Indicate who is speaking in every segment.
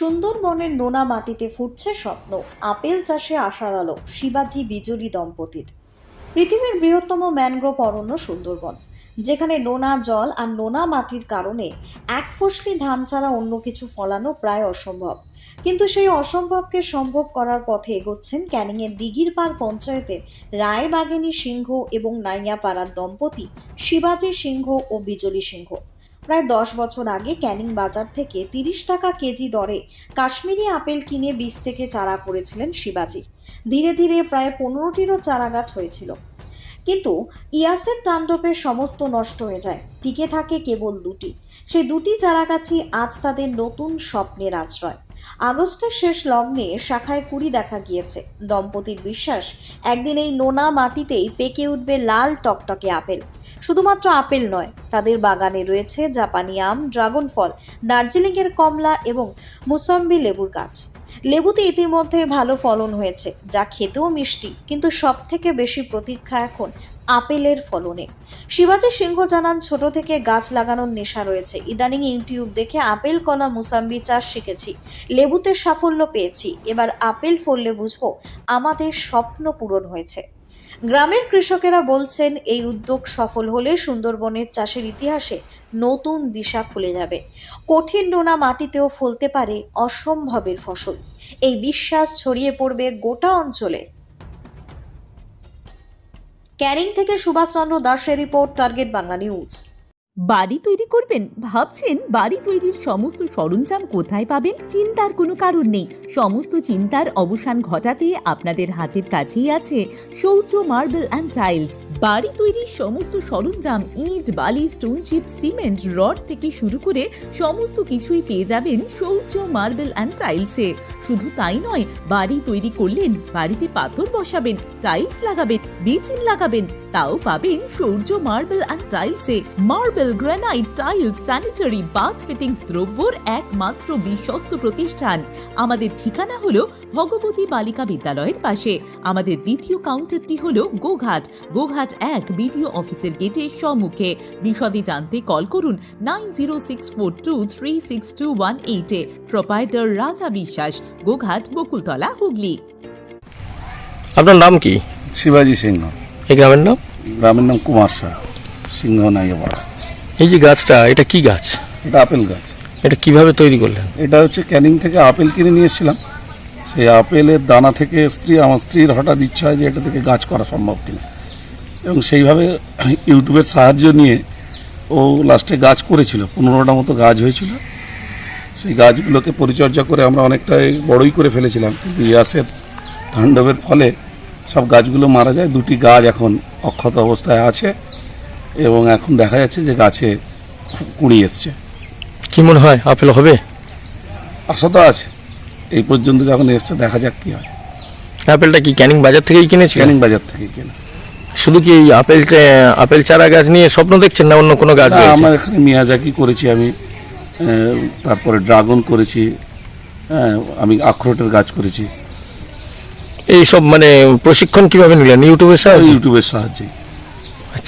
Speaker 1: সুন্দরবনের নোনা মাটিতে ফুটছে স্বপ্ন। আপেল চাষে আশার আলো শিবাজি বিজলি দম্পতির। পৃথিবীর বৃহত্তম ম্যানগ্রোভ অরণ্য সুন্দরবন, যেখানে নোনা জল আর নোনা মাটির কারণে এক ফসলি ধান ছাড়া অন্য কিছু ফলানো প্রায় অসম্ভব। কিন্তু সেই অসম্ভবকে সম্ভব করার পথে এগোচ্ছেন ক্যানিংয়ের দিঘিরপাড় পঞ্চায়েতের রায়বাঘিনী সিংহ এবং নাইয়াপাড়ার দম্পতি শিবাজি সিংহ ও বিজলি সিংহ। প্রায় 10 বছর আগে ক্যানিং বাজার থেকে 30 টাকা কেজি দরে কাশ্মীরি আপেল কিনে বীজ থেকে চারা করেছিলেন শিবাজি। ধীরে ধীরে প্রায় 15টিরও চারা গাছ হয়েছিল, কিন্তু ইয়াসের তাণ্ডবে সমস্ত নষ্ট হয়ে যায়। টিকে থাকে কেবল দুটি। সেই দুটি চারা গাছই আজ তাদের নতুন স্বপ্নের আশ্রয়। আগস্টের শেষ লগ্নে শাখায় কুড়ি দেখা গিয়েছে। দম্পতির বিশ্বাস, একদিন এই নোনা মাটিতেই পেকে উঠবে লাল টকটকে আপেল। শুধুমাত্র আপেল নয়, তাদের বাগানে রয়েছে জাপানি আম, ড্রাগন ফল, দার্জিলিংয়ের কমলা এবং মুসাম্বি লেবুর গাছ। লেবুতে ইতিমধ্যে ভালো ফলন হয়েছে, যা খেতেও মিষ্টি, কিন্তু সব থেকে বেশি প্রতীক্ষা এখন আপেলের ফলনে। শিবাজি সিংহ জানান, ছোট থেকে গাছ লাগানোর নেশা রয়েছে। ইদানিং ইউটিউব দেখে আপেল, কলা, মুসাম্বি চাষ শিখেছি, লেবুতে সাফল্য পেয়েছি। এবার আপেল ফললে বুঝবো আমাদের স্বপ্ন পূরণ হয়েছে। গ্রামের কৃষকেরা বলছেন, এই উদ্যোগ সফল হলে সুন্দরবনের চাষের ইতিহাসে নতুন দিশা খুলে যাবে। কঠিন নোনা মাটিতেও ফলতে পারে অসম্ভবের ফসল। এই বিশ্বাস ছড়িয়ে পড়বে গোটা অঞ্চলে। ক্যানিং থেকে সুভাষচন্দ্র দাসের রিপোর্ট, টার্গেট বাংলা নিউজ।
Speaker 2: বাড়ি তৈরি করবেন? ভাবছেন বাড়ি তৈরির সমস্ত সরঞ্জাম কোথায় পাবেন? চিন্তার কোনো কারণ নেই। সমস্ত চিন্তার অবসান ঘটাতে আপনাদের হাতের কাছেই আছে শৌর্য মার্বেল অ্যান্ড টাইলস। বাড়ি তৈরির সমস্ত সরঞ্জাম, ইট, বালি, স্টোন চিপ, সিমেন্ট, রড থেকে শুরু করে সমস্ত কিছুই পেয়ে যাবেন শৌর্য মার্বেল অ্যান্ড টাইলসে। শুধু তাই নয়, বাড়ি তৈরি করলেন, বাড়িতে পাথর বসাবেন, টাইলস লাগাবেন, বেসিন লাগাবেন, তাও পাবেন শৌর্য মার্বেল অ্যান্ড টাইলসে। Marble, granite, tiles, sanitary, bath fittings দ্রব্যর একমাত্র বিশ্বস্ত প্রতিষ্ঠান। আমাদের ঠিকানা হলো ভগবতী বালিকা বিদ্যালয়ের পাশে। আমাদের দ্বিতীয় কাউন্টারটি হলো গোঘাট 1 বিডিও অফিসের গেটের সম্মুখে। বিশদে জানতে কল করুন 9064236218 এ। প্রোপাইটার রাজা বিশ্বাস, গোঘাট, বকুলতলা, হুগলি।
Speaker 3: আপনার নাম কি?
Speaker 4: শিবাজি সিংহ।
Speaker 3: এই গ্রামের নাম?
Speaker 4: গ্রামের নাম কুমার শাহ, সিংহ নাইয়াপাড়া।
Speaker 3: এই যে গাছটা, এটা কি গাছ?
Speaker 4: এটা আপেল গাছ।
Speaker 3: এটা কিভাবে তৈরি করলেন?
Speaker 4: এটা হচ্ছে ক্যানিং থেকে আপেল কিনে নিয়ে এসেছিলাম। সেই আপেলের দানা থেকে আমার স্ত্রীর হঠাৎ ইচ্ছা হয় যে এটা থেকে গাছ করা সম্ভব কিনা, এবং সেইভাবে ইউটিউবের সাহায্য নিয়ে ও লাস্টে গাছ করেছিল। 15টা মতো গাছ হয়েছিল। সেই গাছগুলোকে পরিচর্যা করে আমরা অনেকটাই বড়ই করে ফেলেছিলাম, কিন্তু ইয়াসের তাণ্ডবের ফলে সব গাছগুলো মারা যায়। দুটি গাছ এখন অক্ষত অবস্থায় আছে এবং এখন দেখা যাচ্ছে যে গাছে কুড়ি এসছে।
Speaker 3: কি মনে হয় আপেল হবে?
Speaker 4: আশা তো আছে। এই পর্যন্ত যখন এসছে, দেখা যাক কি হয়।
Speaker 3: আপেলটা কি ক্যানিং বাজার থেকেই কিনেছেন?
Speaker 4: ক্যানিং বাজার থেকে কেনা।
Speaker 3: শুধু কি এই আপেল চারা গাছ নিয়ে স্বপ্ন দেখছেন, না অন্য কোনো গাছ রয়েছে?
Speaker 4: আমার এখানে মিয়াজাকি করেছি আমি, তারপরে ড্রাগন করেছি, আমি আখরোটের গাছ করেছি।
Speaker 3: এই সব মানে প্রশিক্ষণ কিভাবে নিলেন? ইউটিউবের সাহায্যে?
Speaker 4: ইউটিউবের সাহায্যে।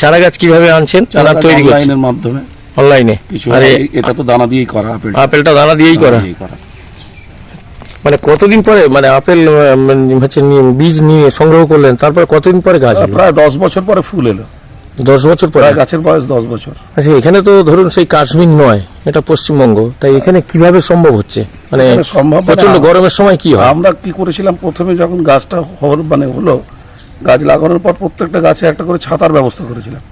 Speaker 3: চারা গাছ কিভাবে আনছেন? চারা তৈরি করছেন
Speaker 4: অনলাইনের মাধ্যমে?
Speaker 3: অনলাইনে।
Speaker 4: আরে এটা তো দানা দিয়েই করা।
Speaker 3: আপেলটা দানা দিয়েই করা। মানে কতদিন পরে মানে আপেল হচ্ছে বীজ নিয়ে সংগ্রহ করলেন, তারপর কতদিন পরে গাছ হলো?
Speaker 4: প্রায় 10 বছর পরে ফুল এলো।
Speaker 3: 10 বছর পরে?
Speaker 4: গাছের বয়স 10 বছর।
Speaker 3: আচ্ছা, এখানে তো ধরুন সেই কাশ্মীর নয়, এটা পশ্চিমবঙ্গ, তাই এখানে কিভাবে সম্ভব হচ্ছে? মানে
Speaker 4: সম্ভব
Speaker 3: প্রচন্ড গরমের সময় কি হয়?
Speaker 4: আমরা কি করেছিলাম, প্রথমে যখন গাছটা হলো, গাছ লাগানোর পর প্রত্যেকটা গাছে একটা করে ছাতার ব্যবস্থা করেছিলাম।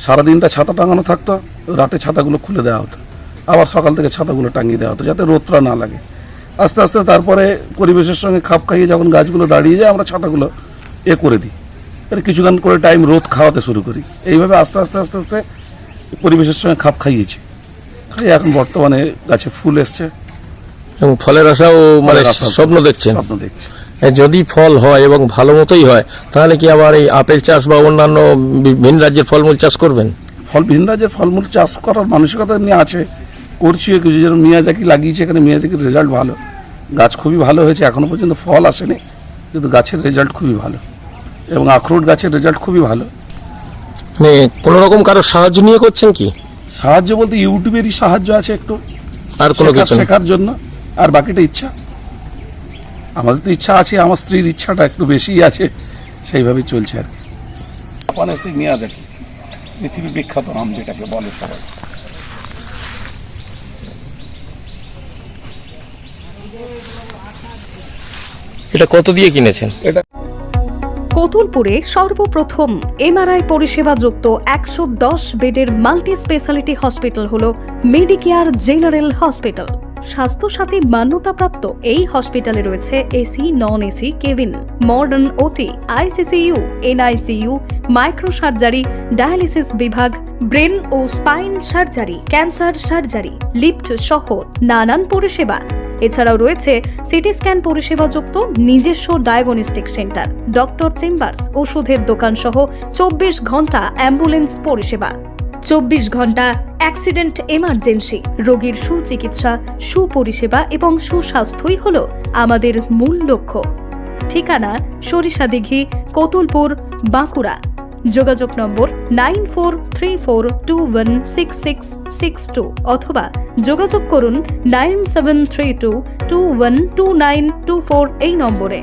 Speaker 4: সারাদিনটা ছাতা টাঙানো থাকতো, রাতে ছাতাগুলো খুলে দেওয়া হতো, আবার সকাল থেকে ছাতাগুলো টাঙিয়ে দেওয়া হতো, যাতে রোদটা না লাগে। আস্তে আস্তে তারপরে পরিবেশের সঙ্গে খাপ খাইয়ে যখন গাছগুলো দাঁড়িয়ে যায়, আমরা ছাতাগুলো করে দিই। কিছুক্ষণ করে টাইম রোদ খাওয়াতে শুরু করি। এইভাবে আস্তে আস্তে আস্তে আস্তে পরিবেশের সঙ্গে খাপ খাইয়েছি। এখন বর্তমানে গাছে ফুল এসছে
Speaker 3: এবং ফলের আশাও মানে স্বপ্ন দেখছেন?
Speaker 4: স্বপ্ন দেখছি।
Speaker 3: যদি ফল হয় এবং ভালো মতোই হয়, তাহলে কি আবার এই আপেল চাষ বা অন্যান্য ভিন রাজ্যের ফলমূল চাষ করবেন?
Speaker 4: ভিন রাজ্যের ফলমূল চাষ করার মানসিকতা নিয়ে আছে, করছি। কিছু যেন মিয়াজাকি লাগিয়েছে, এখানে মিয়াজাকির রেজাল্ট ভালো, গাছ খুবই ভালো হয়েছে। এখনো পর্যন্ত ফল আসেনি, কিন্তু গাছের রেজাল্ট খুবই ভালো, এবং আখরোট গাছের রেজাল্ট খুবই ভালো।
Speaker 3: কোনো রকম কারো সাহায্য নিয়ে করছেন কি?
Speaker 4: সাহায্য বলতে ইউটিউবেরই সাহায্য আছে একটু,
Speaker 3: আর কোনো কিছু
Speaker 4: শেখার জন্য। আর বাকিটা ইচ্ছা। আমাদের তো ইচ্ছা আছে, আমার স্ত্রীর ইচ্ছাটা একটু বেশিই আছে, সেইভাবেই চলছে আর কি। জাপানে মিয়াজাকি পৃথিবী বিখ্যাত নাম যেটাকে বলে সবাই।
Speaker 3: এটা কত দিয়ে কিনেছেন?
Speaker 4: এটা
Speaker 5: কতুলপুরে সর্বপ্রথম এমআরআই পরিষেবা যুক্ত 110 বেডের মাল্টি স্পেশালিটি হসপিটাল হলো মেডিকেয়ার জেনারেল হসপিটাল। স্বাস্থ্যসাথী মান্যতাপ্রাপ্ত এই হসপিটালে রয়েছে AC, non AC cabin, modern OT, ICCU, NICU, micro surgery, dialysis বিভাগ, ব্রেন ও spine surgery, cancer surgery, lift সহ নানান পরিষেবা। এছাড়াও রয়েছে সিটি স্ক্যান পরিষেবা যুক্ত নিজস্ব ডায়াগনস্টিক সেন্টার, ডক্টর চেম্বার্স, ওষুধের দোকান সহ 24 ঘন্টা অ্যাম্বুলেন্স পরিষেবা। 24 ঘন্টা অ্যাক্সিডেন্ট এমার্জেন্সি, রোগীর সুচিকিৎসা, সুপরিষেবা এবং সুস্বাস্থ্যই হলো আমাদের মূল লক্ষ্য। ঠিকানা সরিষাদিঘি, কতুলপুর, বাঁকুড়া। যোগাযোগ নম্বর 9434216662 অথবা যোগাযোগ করুন 9732212924 এই নম্বরে।